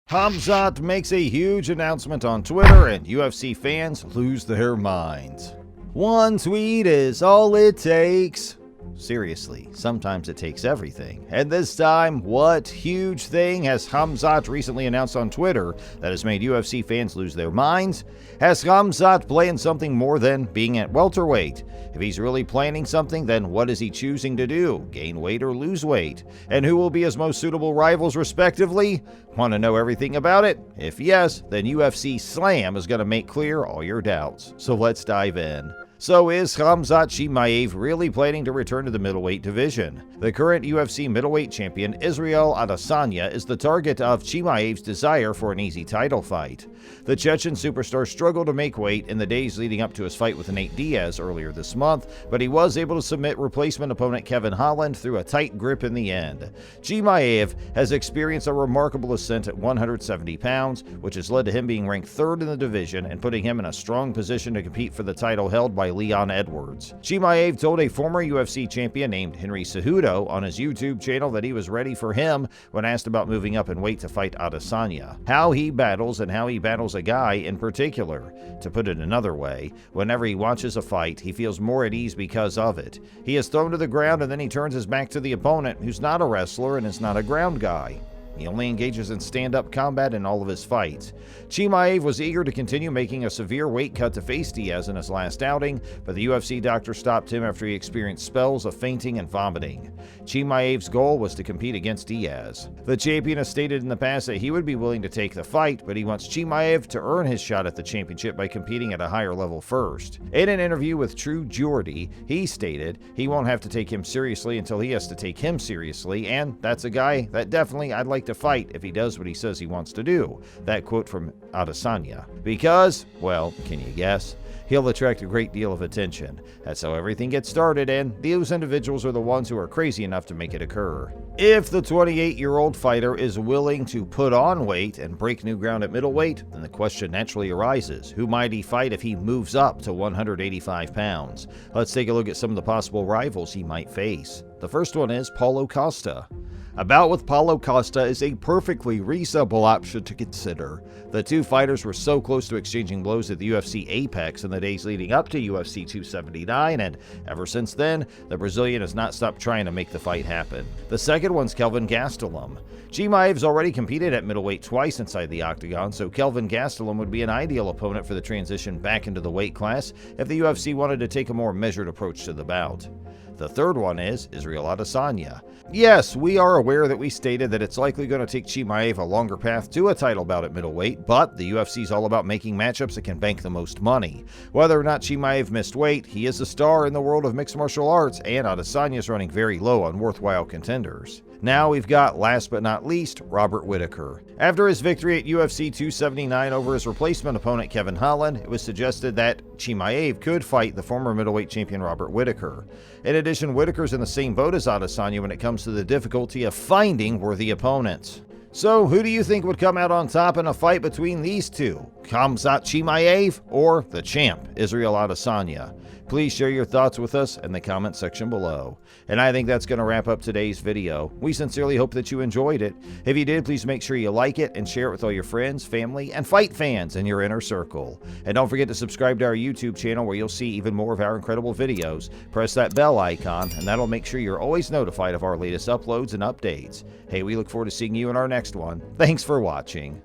Khamzat makes a huge announcement on Twitter and UFC fans lose their minds. One tweet is all it takes. Seriously, sometimes it takes everything. And this time, what huge thing has Khamzat recently announced on Twitter that has made UFC fans lose their minds? Has Khamzat planned something more than being at welterweight? If he's really planning something, then what is he choosing to do? Gain weight or lose weight? And who will be his most suitable rivals respectively? Want to know everything about it? If yes, then UFC Slam is going to make clear all your doubts. So let's dive in. So is Khamzat Chimaev really planning to return to the middleweight division? The current UFC middleweight champion Israel Adesanya is the target of Chimaev's desire for an easy title fight. The Chechen superstar struggled to make weight in the days leading up to his fight with Nate Diaz earlier this month, but he was able to submit replacement opponent Kevin Holland through a tight grip in the end. Chimaev has experienced a remarkable ascent at 170 pounds, which has led to him being ranked third in the division and putting him in a strong position to compete for the title held by Leon Edwards. Chimaev told a former UFC champion named Henry Cejudo on his YouTube channel that he was ready for him when asked about moving up in weight to fight Adesanya. How he battles and how he battles a guy in particular. To put it another way, whenever he watches a fight, he feels more at ease because of it. He is thrown to the ground and then he turns his back to the opponent, who's not a wrestler and is not a ground guy. He only engages in stand-up combat in all of his fights. Chimaev was eager to continue making a severe weight cut to face Diaz in his last outing, but the UFC doctor stopped him after he experienced spells of fainting and vomiting. Chimaev's goal was to compete against Diaz. The champion has stated in the past that he would be willing to take the fight, but he wants Chimaev to earn his shot at the championship by competing at a higher level first. In an interview with True Geordie, he stated he won't have to take him seriously until he has to take him seriously, and that's a guy that definitely I'd like to fight if he does what he says he wants to do. That quote from Adesanya. Because, well, can you guess? He'll attract a great deal of attention. That's how everything gets started, and those individuals are the ones who are crazy enough to make it occur. If the 28-year-old fighter is willing to put on weight and break new ground at middleweight, then the question naturally arises, who might he fight if he moves up to 185 pounds? Let's take a look at some of the possible rivals he might face. The first one is Paulo Costa. A bout with Paulo Costa is a perfectly reasonable option to consider. The two fighters were so close to exchanging blows at the UFC Apex in the days leading up to UFC 279, and ever since then, the Brazilian has not stopped trying to make the fight happen. The second one's Kelvin Gastelum. Chimaev's already competed at middleweight twice inside the octagon, so Kelvin Gastelum would be an ideal opponent for the transition back into the weight class if the UFC wanted to take a more measured approach to the bout. The third one is Israel Adesanya. Yes, we are aware that we stated that it's likely going to take Chimaev a longer path to a title bout at middleweight, but the UFC is all about making matchups that can bank the most money. Whether or not Chimaev missed weight, he is a star in the world of mixed martial arts, and Adesanya is running very low on worthwhile contenders. Now we've got, last but not least, Robert Whittaker. After his victory at UFC 279 over his replacement opponent Kevin Holland, it was suggested that Chimaev could fight the former middleweight champion Robert Whittaker. In addition, Whittaker's in the same boat as Adesanya when it comes to the difficulty of finding worthy opponents. So who do you think would come out on top in a fight between these two? Khamzat Chimaev or the champ, Israel Adesanya? Please share your thoughts with us in the comment section below. And I think that's going to wrap up today's video. We sincerely hope that you enjoyed it. If you did, please make sure you like it and share it with all your friends, family, and fight fans in your inner circle. And don't forget to subscribe to our YouTube channel where you'll see even more of our incredible videos. Press that bell icon and that'll make sure you're always notified of our latest uploads and updates. Hey, we look forward to seeing you in our next one. Thanks for watching.